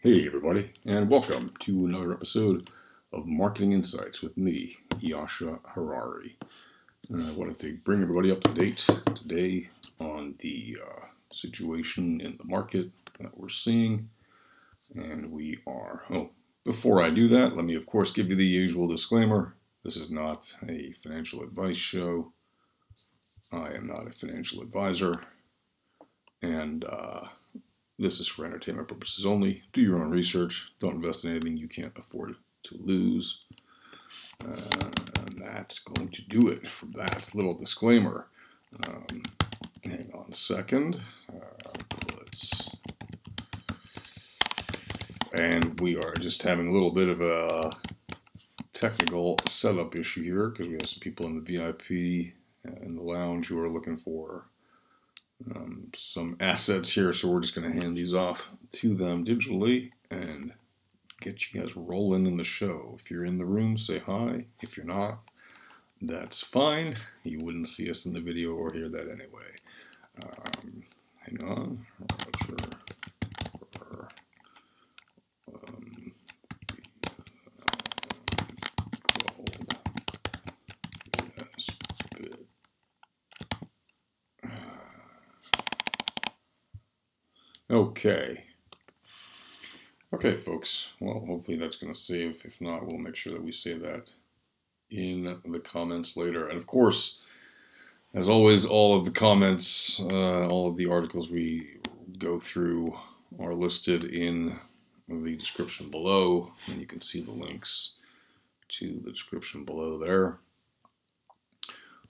Hey everybody, and welcome to another episode of Marketing Insights with me, Yasha Harari. I wanted to bring everybody up to date today on the situation in the market that we're seeing. And before I do that, let me of course give you the usual disclaimer. This is not a financial advice show. I am not a financial advisor. And this is for entertainment purposes only. Do your own research. Don't invest in anything you can't afford to lose. And that's going to do it for that little disclaimer. Hang on a second. And we are just having a little bit of a technical setup issue here because we have some people in the VIP in the lounge who are looking for some assets here, so we're just going to hand these off to them digitally and get you guys rolling in the show. If you're in the room, say hi. If you're not, that's fine. You wouldn't see us in the video or hear that anyway. Hang on. Okay, folks. Well, hopefully that's going to save. If not, we'll make sure that we save that in the comments later. And of course, as always, all of the comments, all of the articles we go through are listed in the description below, and you can see the links to the description below there.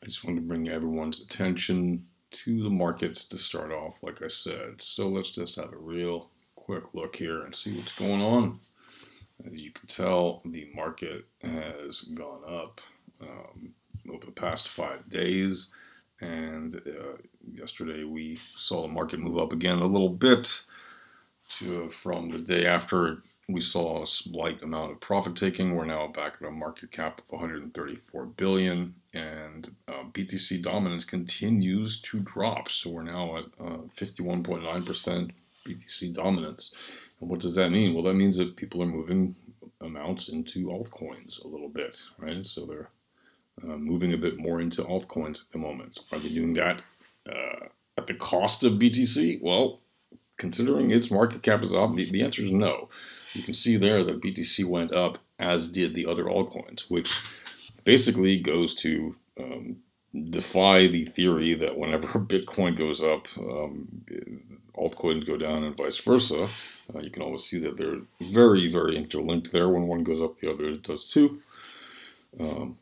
I just wanted to bring everyone's attention to the markets to start off, like I said. So let's just have a real quick look here and see what's going on. As you can tell, the market has gone up over the past 5 days, and yesterday we saw the market move up again a little bit from the day after. We saw a slight amount of profit taking. We're now back at a market cap of 134 billion, and BTC dominance continues to drop. So we're now at 51.9% BTC dominance. And what does that mean? Well, that means that people are moving amounts into altcoins a little bit, right? So they're moving a bit more into altcoins at the moment. Are they doing that at the cost of BTC? Well, considering its market cap is up, the answer is no. You can see there that BTC went up, as did the other altcoins, which basically goes to defy the theory that whenever Bitcoin goes up, altcoins go down and vice versa. You can always see that they're very, very interlinked there. When one goes up, the other does too.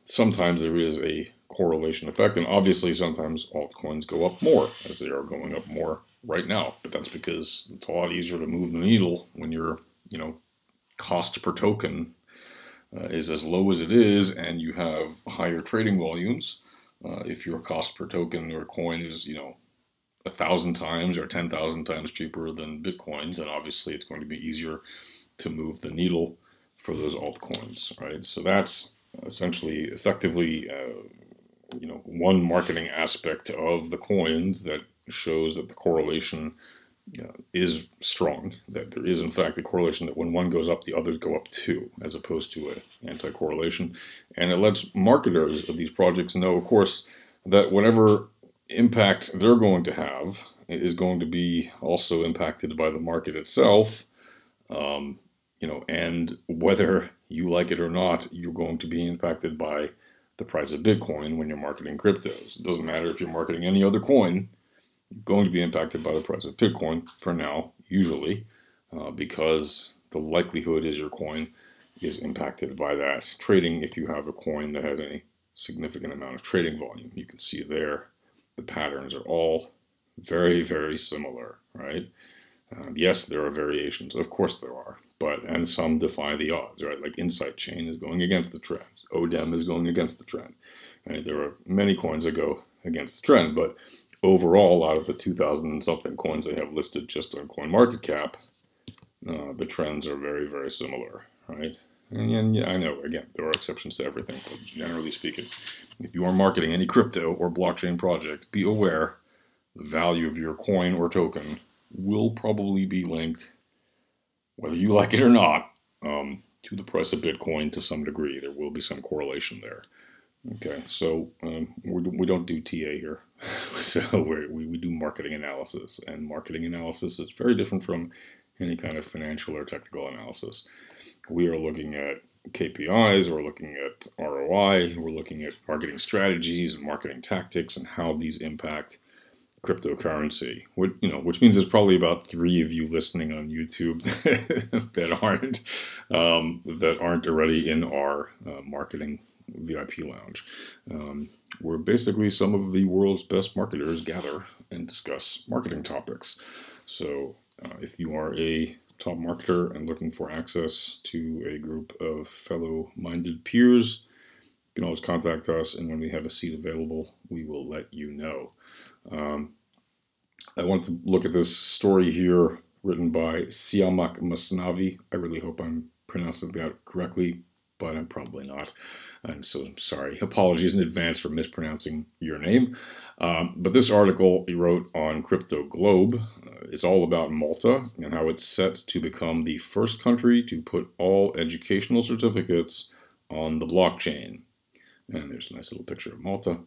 Sometimes there is a correlation effect, and obviously sometimes altcoins go up more, as they are going up more right now. But that's because it's a lot easier to move the needle when your cost per token is as low as it is, and you have higher trading volumes. If your cost per token or coin is 1,000 times or 10,000 times cheaper than Bitcoin, then obviously it's going to be easier to move the needle for those altcoins, right? So that's essentially, effectively, one marketing aspect of the coins that shows that the correlation is strong, that there is in fact a correlation that when one goes up, the others go up too, as opposed to an anti-correlation. And it lets marketers of these projects know, of course, that whatever impact they're going to have is going to be also impacted by the market itself, and whether you like it or not, you're going to be impacted by the price of Bitcoin when you're marketing cryptos. It doesn't matter if you're marketing any other coin, you're going to be impacted by the price of Bitcoin for now, usually, because the likelihood is your coin is impacted by that trading if you have a coin that has any significant amount of trading volume. You can see there the patterns are all very, very similar, right? Yes, there are variations. Of course there are. And some defy the odds, right? Like EthLyte chain is going against the trend. ODEM is going against the trend. Right? There are many coins that go against the trend, but overall, out of the 2,000 and something coins they have listed just on CoinMarketCap, the trends are very, very similar, right? And yeah, I know, again, there are exceptions to everything, but generally speaking, if you are marketing any crypto or blockchain project, be aware the value of your coin or token will probably be linked whether you like it or not, to the price of Bitcoin to some degree. There will be some correlation there. Okay, so we don't do TA here. So we do marketing analysis, and marketing analysis is very different from any kind of financial or technical analysis. We are looking at KPIs, we're looking at ROI, we're looking at marketing strategies and marketing tactics and how these impact cryptocurrency. Which means there's probably about 3 of you listening on YouTube that aren't already in our marketing VIP lounge, where basically some of the world's best marketers gather and discuss marketing topics. So if you are a top marketer and looking for access to a group of fellow-minded peers, you can always contact us, and when we have a seat available, we will let you know. I want to look at this story here written by Siamak Masnavi. I really hope I'm pronouncing that correctly, but I'm probably not. And so I'm sorry. Apologies in advance for mispronouncing your name. But this article he wrote on Crypto Globe is all about Malta and how it's set to become the first country to put all educational certificates on the blockchain. And there's a nice little picture of Malta.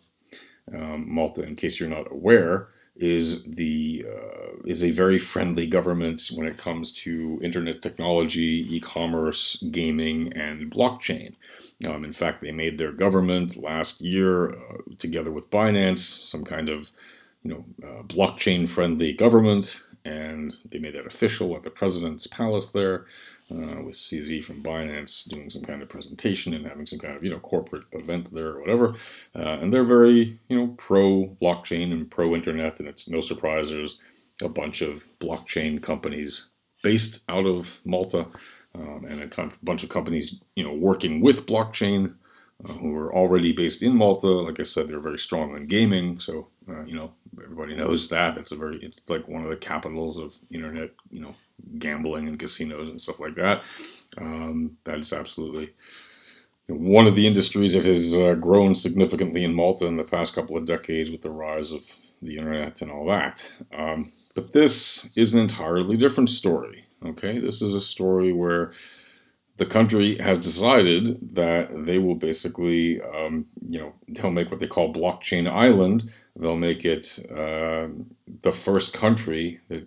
Malta, in case you're not aware, is a very friendly government when it comes to internet technology, e-commerce, gaming, and blockchain. In fact, they made their government last year, together with Binance, some kind of blockchain-friendly government, and they made that official at the president's palace there, with CZ from Binance doing some kind of presentation and having some kind of corporate event there or whatever. And they're very pro-blockchain and pro-internet, and it's no surprise there's a bunch of blockchain companies based out of Malta, and a bunch of companies working with blockchain who are already based in Malta. Like I said, they're very strong in gaming, so everybody knows that. It's like one of the capitals of internet, gambling and casinos and stuff like that. That is absolutely one of the industries that has grown significantly in Malta in the past couple of decades with the rise of the internet and all that. But this is an entirely different story. Okay, this is a story where the country has decided that they will basically, they'll make what they call Blockchain Island. They'll make it the first country that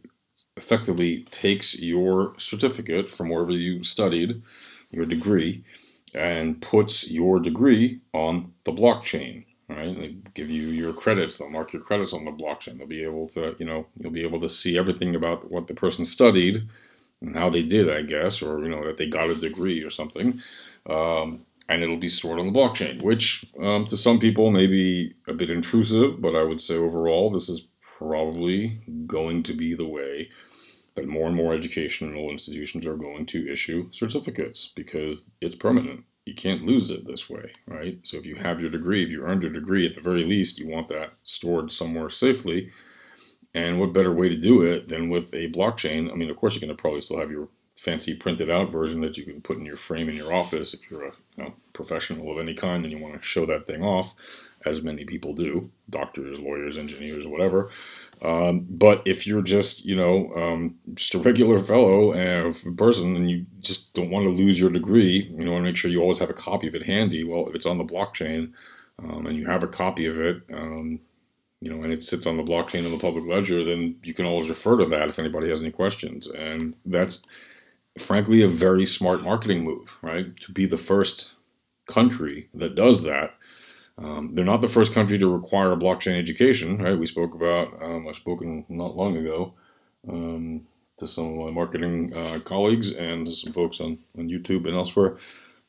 effectively takes your certificate from wherever you studied, your degree, and puts your degree on the blockchain. Right? They give you your credits. They'll mark your credits on the blockchain. They'll be able to, you'll be able to see everything about what the person studied and how they did, I guess, or that they got a degree or something, and it'll be stored on the blockchain, which to some people may be a bit intrusive, but I would say overall this is probably going to be the way that more and more educational institutions are going to issue certificates, because it's permanent. You can't lose it this way, right? So if you have your degree, if you earned your degree, at the very least, you want that stored somewhere safely. And what better way to do it than with a blockchain? I mean, of course, you're going to probably still have your fancy printed out version that you can put in your frame in your office if you're a professional of any kind and you want to show that thing off, as many people do, doctors, lawyers, engineers, whatever. But if you're just, just a regular fellow person and you just don't want to lose your degree, you want to make sure you always have a copy of it handy. Well, if it's on the blockchain and you have a copy of it, and it sits on the blockchain in the public ledger, then you can always refer to that if anybody has any questions. And that's, frankly, a very smart marketing move, right? To be the first country that does that. They're not the first country to require a blockchain education, right? We spoke about, I've spoken not long ago to some of my marketing colleagues and to some folks on YouTube and elsewhere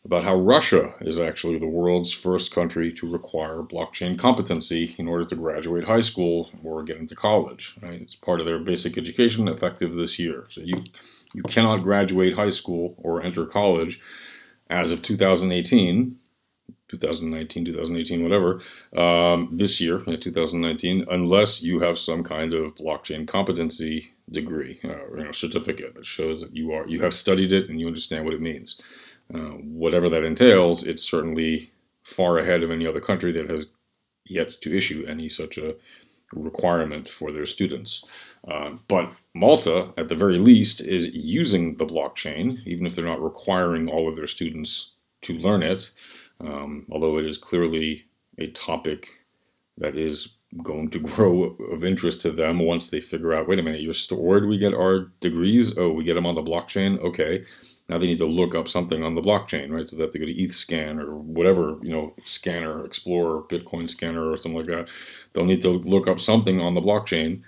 about how Russia is actually the world's first country to require blockchain competency in order to graduate high school or get into college. Right? It's part of their basic education, effective this year. So you cannot graduate high school or enter college as of 2019, whatever, this year, 2019, unless you have some kind of blockchain competency degree, certificate that shows that you have studied it and you understand what it means. Whatever that entails, it's certainly far ahead of any other country that has yet to issue any such a requirement for their students. But Malta, at the very least, is using the blockchain, even if they're not requiring all of their students to learn it, although it is clearly a topic that is going to grow of interest to them once they figure out, wait a minute, where do we get our degrees? Oh, we get them on the blockchain? Okay. Now they need to look up something on the blockchain, right? So they have to go to ETHScan or whatever, scanner, Explorer, Bitcoin scanner or something like that. They'll need to look up something on the blockchain,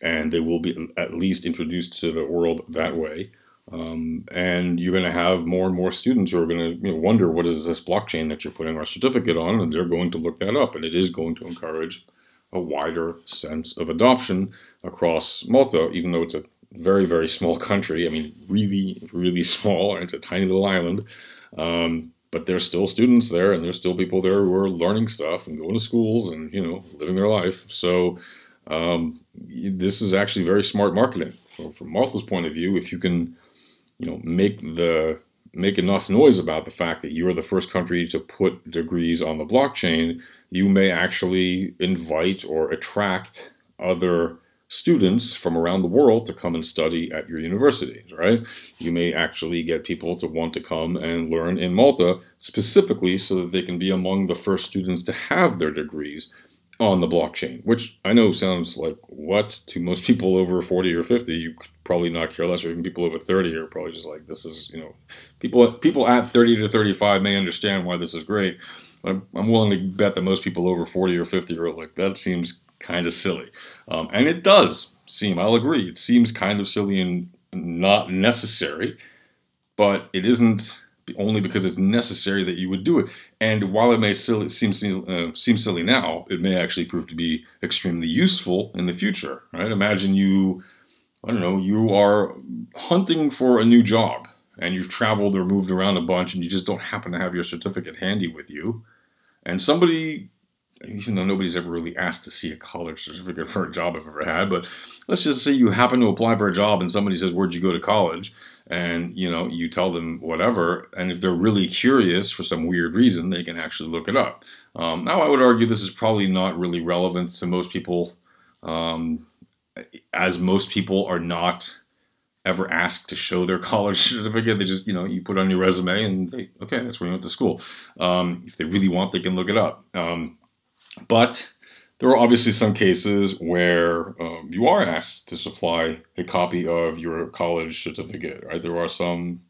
and they will be at least introduced to the world that way. And you're going to have more and more students who are going to wonder, what is this blockchain that you're putting our certificate on? And they're going to look that up, and it is going to encourage a wider sense of adoption across Malta, even though it's a very, very small country. I mean, really, really small. It's a tiny little island. But there's still students there, and there's still people there who are learning stuff and going to schools and, living their life. So this is actually very smart marketing. So from Malta's point of view, if you can, make enough noise about the fact that you're the first country to put degrees on the blockchain, you may actually invite or attract other students from around the world to come and study at your university, right? You may actually get people to want to come and learn in Malta specifically so that they can be among the first students to have their degrees on the blockchain, which I know sounds like what to most people over 40 or 50. You could probably not care less, or even people over 30 are probably just like, this is, people at 30 to 35 may understand why this is great. But I'm willing to bet that most people over 40 or 50 are like, that seems kind of silly. And it does seem, I'll agree, it seems kind of silly and not necessary, but it isn't only because it's necessary that you would do it. And while it may seem silly now, it may actually prove to be extremely useful in the future, right? Imagine you are hunting for a new job, and you've traveled or moved around a bunch, and you just don't happen to have your certificate handy with you. And somebody, even though nobody's ever really asked to see a college certificate for a job I've ever had, but let's just say you happen to apply for a job and somebody says, where'd you go to college? And, you tell them whatever. And if they're really curious for some weird reason, they can actually look it up. Now, I would argue this is probably not really relevant to most people, as most people are not ever asked to show their college certificate. They just, you put on your resume and okay, that's where you went to school. If they really want, they can look it up. But there are obviously some cases where you are asked to supply a copy of your college certificate, right? There are some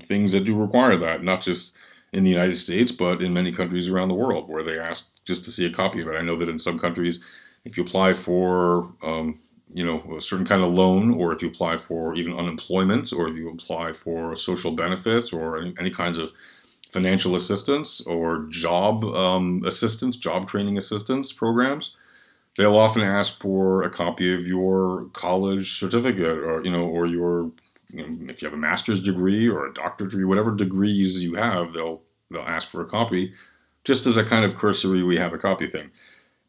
things that do require that, not just in the United States, but in many countries around the world where they ask just to see a copy of it. I know that in some countries, if you apply for, a certain kind of loan, or if you apply for even unemployment, or if you apply for social benefits or any kinds of financial assistance or job assistance, job training assistance programs, they'll often ask for a copy of your college certificate, or or your, if you have a master's degree or a doctorate degree, whatever degrees you have, they'll ask for a copy, just as a kind of cursory, we have a copy thing.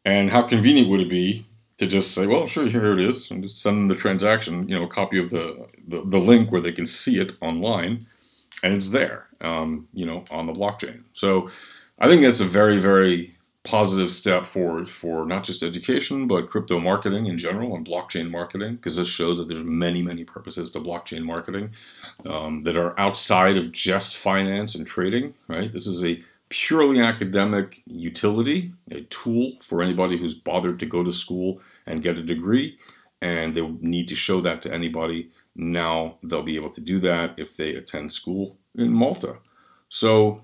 And how convenient would it be to just say, well, sure, here it is, and just send them the transaction, a copy of the link where they can see it online, and it's there, on the blockchain. So I think that's a very, very positive step forward for not just education, but crypto marketing in general and blockchain marketing, because this shows that there's many, many purposes to blockchain marketing that are outside of just finance and trading, right? This is a purely academic utility, a tool for anybody who's bothered to go to school and get a degree, and they need to show that to anybody. Now they'll be able to do that if they attend school in Malta. So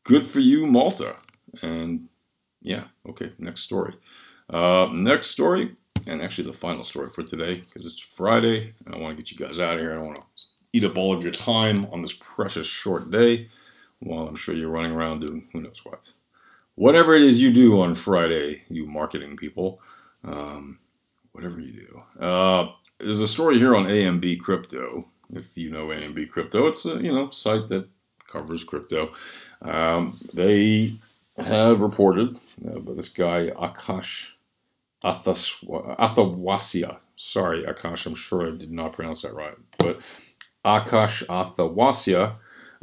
good for you, Malta. And yeah, okay, next story. Next story, and actually the final story for today, because it's Friday, and I want to get you guys out of here. I don't want to eat up all of your time on this precious short day, while I'm sure you're running around doing who knows what. Whatever it is you do on Friday, you marketing people, whatever you do. There's a story here on AMB Crypto. If you know AMB Crypto, it's a site that covers crypto. They have reported by this guy Akash Athawasia. Sorry, Akash, I'm sure I did not pronounce that right, but Akash Athawasia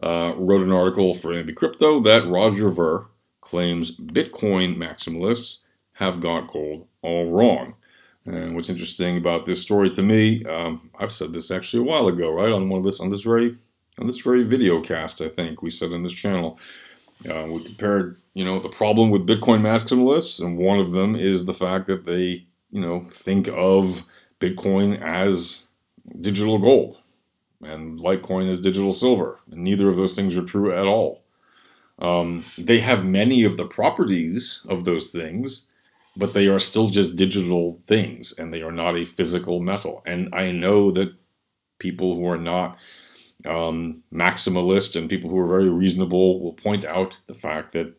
wrote an article for AMB Crypto that Roger Ver claims Bitcoin maximalists have got gold all wrong. And what's interesting about this story to me, I've said this actually a while ago, right, on this very video cast, I think we said on this channel. We compared, the problem with Bitcoin maximalists, and one of them is the fact that they, think of Bitcoin as digital gold and Litecoin as digital silver. And neither of those things are true at all. They have many of the properties of those things, but they are still just digital things, and they are not a physical metal. And I know that people who are not maximalist and people who are very reasonable will point out the fact that,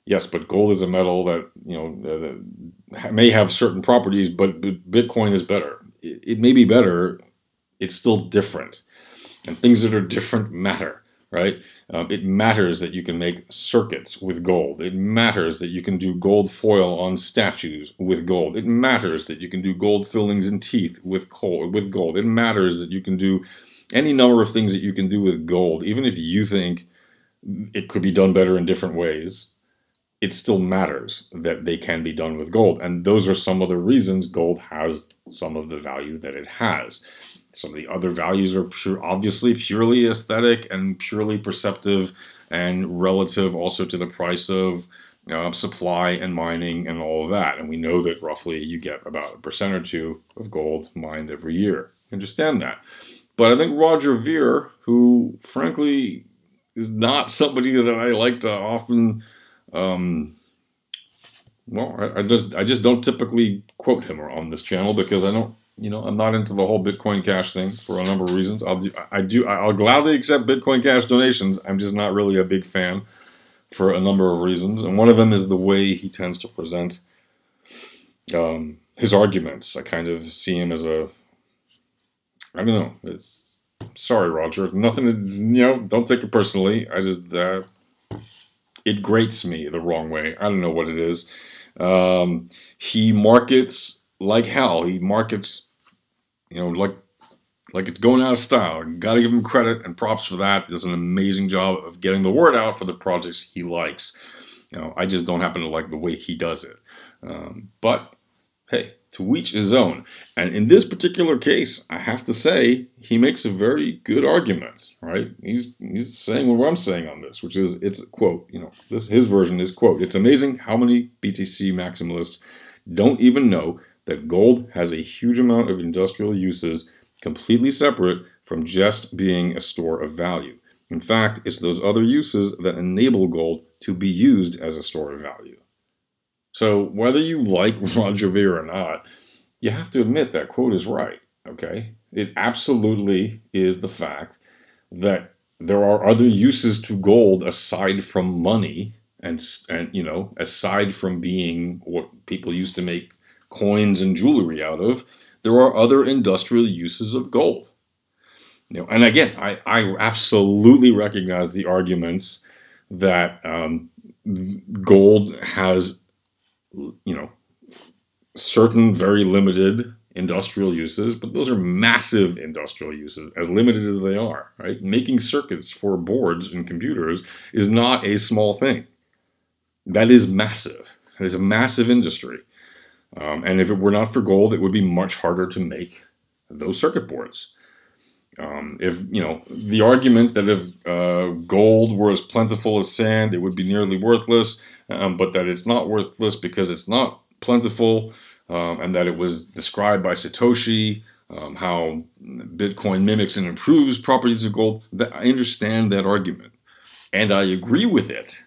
yes, but gold is a metal that, that may have certain properties, but Bitcoin is better. It may be better, it's still different. And things that are different matter. Right? It matters that you can make circuits with gold. It matters that you can do gold foil on statues with gold. It matters that you can do gold fillings in teeth with gold. It matters that you can do any number of things that you can do with gold. Even if you think it could be done better in different ways, it still matters that they can be done with gold. And those are some of the reasons gold has some of the value that it has. Some of the other values are obviously purely aesthetic and purely perceptive and relative also to the price of supply and mining and all of that. And we know that roughly you get about 1% or 2% of gold mined every year. Understand that. But I think Roger Ver, who frankly is not somebody that I like to often, I just don't typically quote him on this channel because I don't, I'm not into the whole Bitcoin Cash thing for a number of reasons. I'll gladly accept Bitcoin Cash donations. I'm just not really a big fan for a number of reasons. And one of them is the way he tends to present his arguments. I kind of see him as I don't know. Sorry, Roger. Nothing, don't take it personally. I just, it grates me the wrong way. I don't know what it is. He markets like hell. He markets, like it's going out of style. You got to give him credit and props for that. He does an amazing job of getting the word out for the projects he likes. I just don't happen to like the way he does it. But hey, to each his own. And in this particular case, I have to say, he makes a very good argument, right? He's saying what I'm saying on this, which is, it's, quote, his version is, quote, "It's amazing how many BTC maximalists don't even know that gold has a huge amount of industrial uses completely separate from just being a store of value. In fact, it's those other uses that enable gold to be used as a store of value." So whether you like Roger Ver or not, you have to admit that quote is right, okay? It absolutely is the fact that there are other uses to gold aside from money and aside from being what people used to make coins and jewelry out of. There are other industrial uses of gold. And again, I absolutely recognize the arguments that gold has, certain very limited industrial uses, but those are massive industrial uses, as limited as they are, right? Making circuits for boards and computers is not a small thing. That is massive. It is a massive industry. And if it were not for gold, it would be much harder to make those circuit boards. If, the argument that if gold were as plentiful as sand, it would be nearly worthless, but that it's not worthless because it's not plentiful, and that it was described by Satoshi, how Bitcoin mimics and improves properties of gold. I understand that argument, and I agree with it,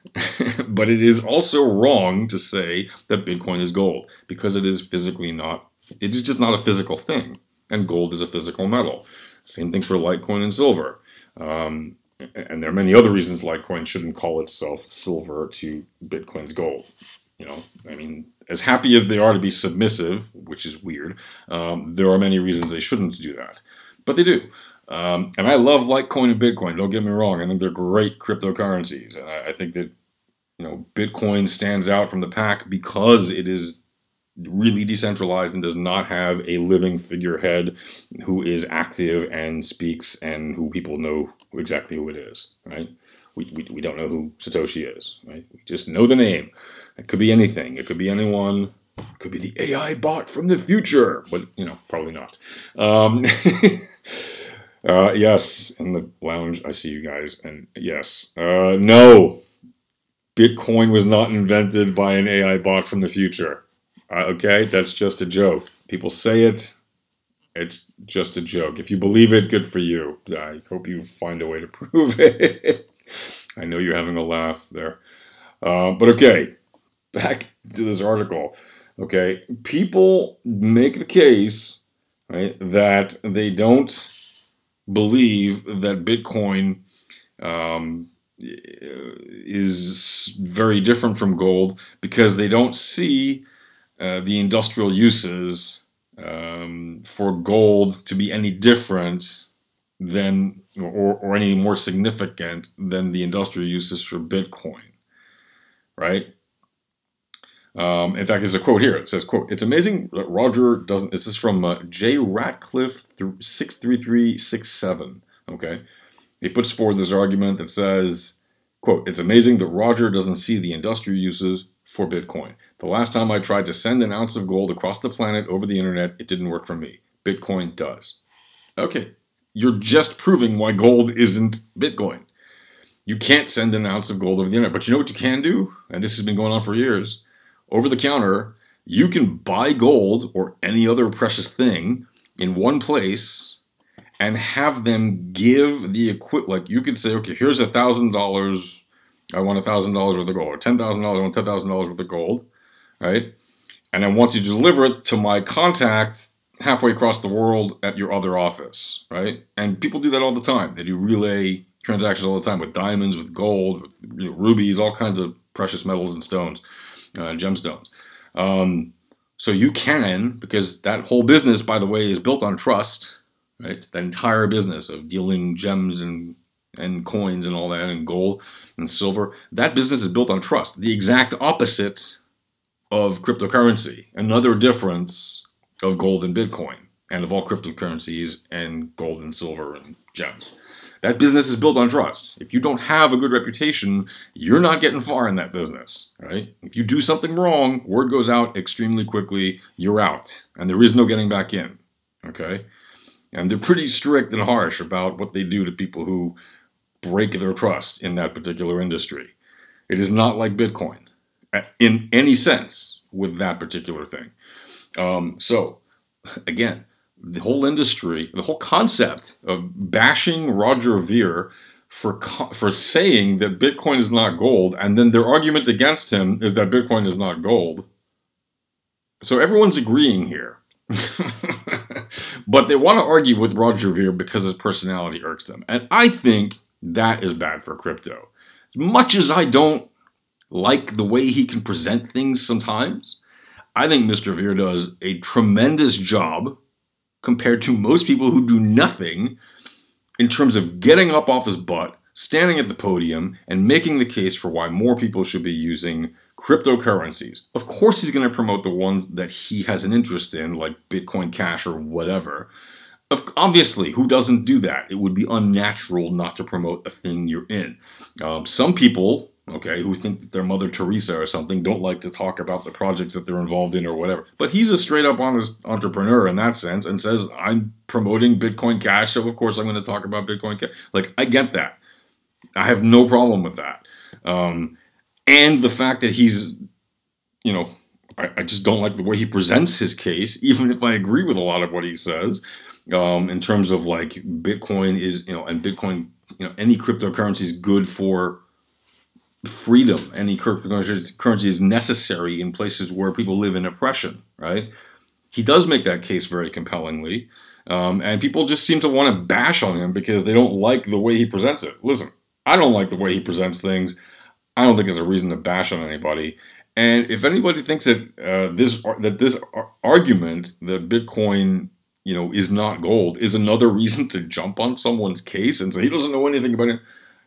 but it is also wrong to say that Bitcoin is gold, because it is physically not, it is just not a physical thing, and gold is a physical metal. Same thing for Litecoin and silver. And there are many other reasons Litecoin shouldn't call itself silver to Bitcoin's gold. As happy as they are to be submissive, which is weird, there are many reasons they shouldn't do that. But they do. And I love Litecoin and Bitcoin, don't get me wrong. I think they're great cryptocurrencies. And I think that, Bitcoin stands out from the pack because it is really decentralized and does not have a living figurehead who is active and speaks and who people know exactly who it is, right? We don't know who Satoshi is, right? We just know the name. It could be anything. It could be anyone. Could be the AI bot from the future, but, you know, probably not. Yes, in the lounge, I see you guys, and yes. No, Bitcoin was not invented by an AI bot from the future. Okay, that's just a joke. People say it. It's just a joke. If you believe it, good for you. I hope you find a way to prove it. I know you're having a laugh there. But okay, back to this article. Okay, people make the case, right, that they don't believe that Bitcoin is very different from gold because they don't see the industrial uses for gold to be any different than, or any more significant than the industrial uses for Bitcoin, right? In fact, there's a quote here. It says, quote, "It's amazing that Roger doesn't," this is from J. Ratcliffe 63367, okay? He puts forward this argument that says, quote, "It's amazing that Roger doesn't see the industrial uses for Bitcoin. The last time I tried to send an ounce of gold across the planet over the internet, it didn't work for me. Bitcoin does." Okay, you're just proving why gold isn't Bitcoin. You can't send an ounce of gold over the internet, but you know what you can do? And this has been going on for years. Over the counter, you can buy gold or any other precious thing in one place and have them give the equivalent. Like you could say, okay, here's $1,000. I want $1,000 worth of gold, or $10,000. I want $10,000 worth of gold, right? And I want you to deliver it to my contact halfway across the world at your other office, right? And people do that all the time. They do relay transactions all the time with diamonds, with gold, with, you know, rubies, all kinds of precious metals and stones. Gemstones. So you can, because that whole business, by the way, is built on trust, right? That entire business of dealing gems and coins and all that, and gold and silver, that business is built on trust. The exact opposite of cryptocurrency. Another difference of gold and Bitcoin, and of all cryptocurrencies and gold and silver and gems. That business is built on trust. If you don't have a good reputation, you're not getting far in that business, right? If you do something wrong, word goes out extremely quickly, you're out, and there is no getting back in, okay? And they're pretty strict and harsh about what they do to people who break their trust in that particular industry. It is not like Bitcoin in any sense with that particular thing. So, again, the whole industry, the whole concept of bashing Roger Ver for saying that Bitcoin is not gold, and then their argument against him is that Bitcoin is not gold. So everyone's agreeing here. But they want to argue with Roger Ver because his personality irks them. And I think that is bad for crypto. As much as I don't like the way he can present things sometimes, I think Mr. Ver does a tremendous job compared to most people who do nothing in terms of getting up off his butt, standing at the podium, and making the case for why more people should be using cryptocurrencies. Of course he's going to promote the ones that he has an interest in, like Bitcoin Cash or whatever. Obviously, who doesn't do that? It would be unnatural not to promote a thing you're in. Some people, okay, who think that they're Mother Teresa or something, don't like to talk about the projects that they're involved in or whatever. But he's a straight up honest entrepreneur in that sense and says, I'm promoting Bitcoin Cash, so of course I'm going to talk about Bitcoin Cash. Like, I get that. I have no problem with that. And the fact that he's, you know, I just don't like the way he presents his case, even if I agree with a lot of what he says, in terms of like Bitcoin is, you know, and Bitcoin, you know, any cryptocurrency is good for freedom. Any cryptocurrency is necessary in places where people live in oppression, right? He does make that case very compellingly, and people just seem to want to bash on him because they don't like the way he presents it. Listen, I don't like the way he presents things. I don't think there's a reason to bash on anybody. And if anybody thinks that this argument that Bitcoin, you know, is not gold is another reason to jump on someone's case and say he doesn't know anything about it,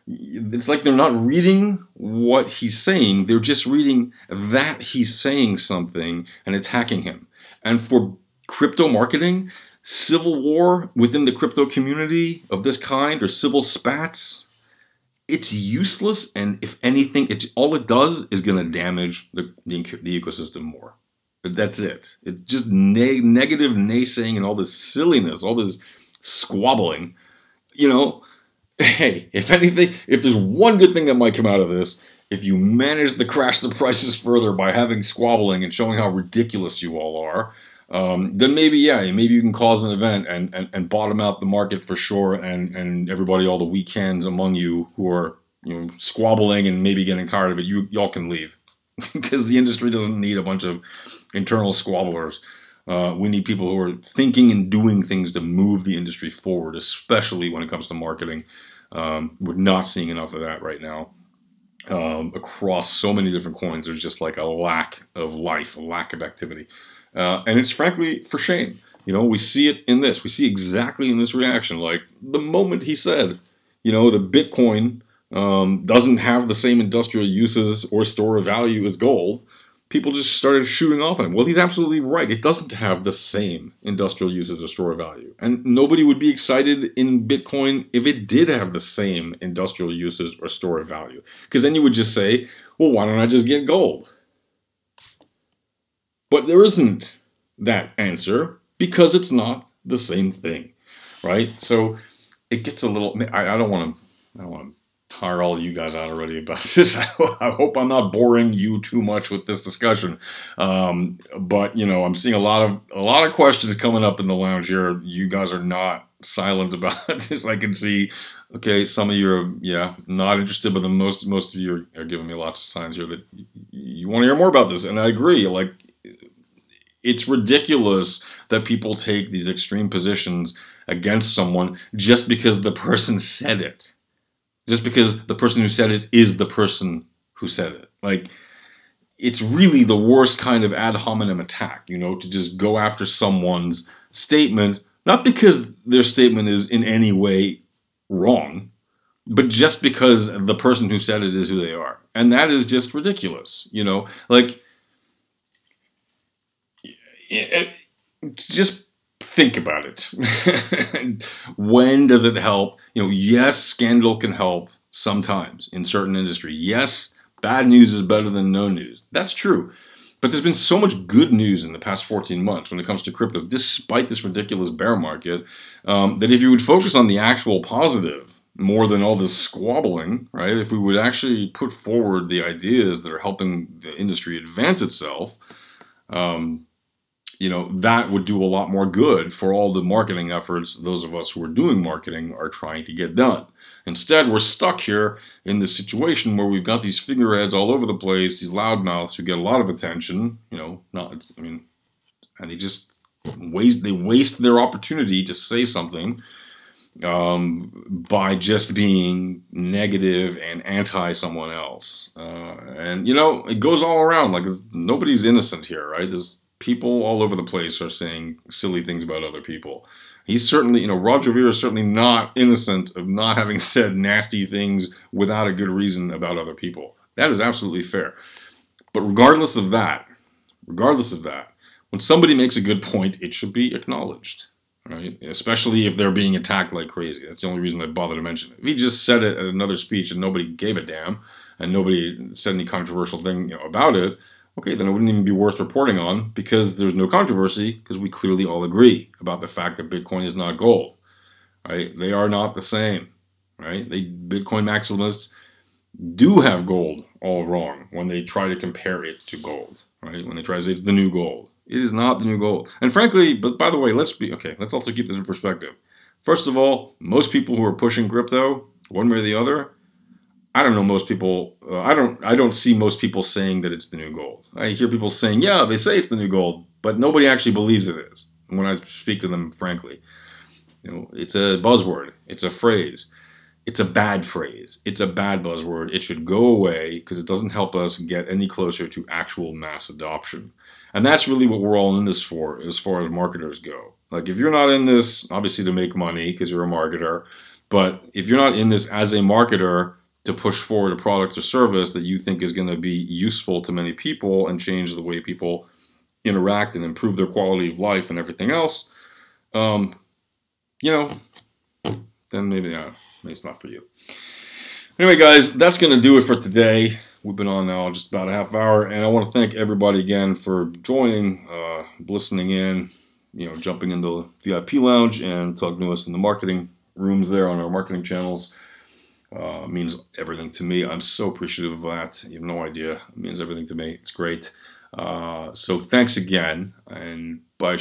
it's like they're not reading what he's saying. They're just reading that he's saying something and attacking him. And for crypto marketing, civil war within the crypto community of this kind, or civil spats, it's useless. And if anything, all it does is going to damage the ecosystem more. But that's it. It's just negative naysaying and all this silliness, all this squabbling. You know, hey, if anything, if there's one good thing that might come out of this, if you manage to crash the prices further by having squabbling and showing how ridiculous you all are, then maybe, yeah, maybe you can cause an event and bottom out the market for sure, and everybody, all the weak hands among you who are, you know, squabbling and maybe getting tired of it, y'all can leave. Because the industry doesn't need a bunch of internal squabblers. We need people who are thinking and doing things to move the industry forward, especially when it comes to marketing. We're not seeing enough of that right now. Across so many different coins, there's just like a lack of life, a lack of activity. And it's frankly for shame. You know, we see it in this. We see exactly in this reaction. Like, the moment he said, you know, the Bitcoin doesn't have the same industrial uses or store of value as gold, people just started shooting off at him. Well, he's absolutely right. It doesn't have the same industrial uses or store of value. And nobody would be excited in Bitcoin if it did have the same industrial uses or store of value. Because then you would just say, well, why don't I just get gold? But there isn't that answer because it's not the same thing, right? So it gets a little, I don't want to tire all of you guys out already about this. I hope I'm not boring you too much with this discussion. But you know, I'm seeing a lot of questions coming up in the lounge here. You guys are not silent about this. I can see. Okay, some of you are, yeah, not interested, but the most of you are giving me lots of signs here that you want to hear more about this, and I agree. Like, it's ridiculous that people take these extreme positions against someone just because the person said it. Just because the person who said it is the person who said it. Like, it's really the worst kind of ad hominem attack, you know, to just go after someone's statement, not because their statement is in any way wrong, but just because the person who said it is who they are. And that is just ridiculous, you know? Like, just think about it. When does it help? You know, yes, scandal can help sometimes in certain industry. Yes, bad news is better than no news. That's true. But there's been so much good news in the past 14 months when it comes to crypto, despite this ridiculous bear market, that if you would focus on the actual positive more than all this squabbling, right? If we would actually put forward the ideas that are helping the industry advance itself, you know, that would do a lot more good for all the marketing efforts those of us who are doing marketing are trying to get done. Instead, we're stuck here in this situation where we've got these figureheads all over the place, these loudmouths who get a lot of attention, you know, and they just waste their opportunity to say something by just being negative and anti someone else. And, you know, it goes all around. Like, nobody's innocent here, right? There's people all over the place are saying silly things about other people. He's certainly, you know, Roger Ver is certainly not innocent of not having said nasty things without a good reason about other people. That is absolutely fair. But regardless of that, when somebody makes a good point, it should be acknowledged, right? Especially if they're being attacked like crazy. That's the only reason I bother to mention it. If he just said it at another speech and nobody gave a damn, and nobody said any controversial thing, you know, about it, okay, then it wouldn't even be worth reporting on because there's no controversy because we clearly all agree about the fact that Bitcoin is not gold, right? They are not the same, right? Bitcoin maximalists do have gold all wrong when they try to compare it to gold, right? When they try to say it's the new gold. It is not the new gold. And frankly, but by the way, let's also keep this in perspective. First of all, most people who are pushing crypto, one way or the other, I don't know most people, I don't see most people saying that it's the new gold. I hear people saying, yeah, they say it's the new gold, but nobody actually believes it is. When I speak to them, frankly, you know, it's a buzzword. It's a phrase. It's a bad phrase. It's a bad buzzword. It should go away because it doesn't help us get any closer to actual mass adoption. And that's really what we're all in this for, as far as marketers go. Like, if you're not in this, obviously to make money because you're a marketer, but if you're not in this as a marketer to push forward a product or service that you think is going to be useful to many people and change the way people interact and improve their quality of life and everything else, you know, then maybe it's not for you. Anyway, guys, that's going to do it for today. We've been on now just about a half hour, and I want to thank everybody again for joining, listening in, jumping into the VIP lounge and talking to us in the marketing rooms there on our marketing channels. Means everything to me. I'm so appreciative of that. You have no idea. It means everything to me. It's great. So thanks again, and by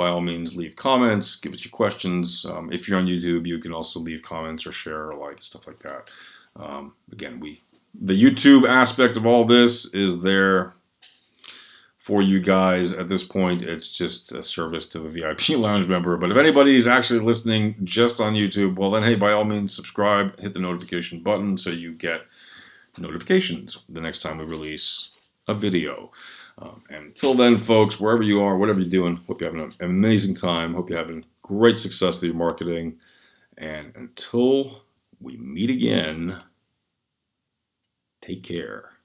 all means, leave comments, give us your questions. If you're on YouTube, you can also leave comments or share or like, stuff like that. Again, the YouTube aspect of all this is there for you guys. At this point, it's just a service to the VIP lounge member. But if anybody's actually listening just on YouTube, well then, hey, by all means, subscribe, hit the notification button so you get notifications the next time we release a video. And until then, folks, wherever you are, whatever you're doing, hope you're having an amazing time. Hope you're having great success with your marketing. And until we meet again, take care.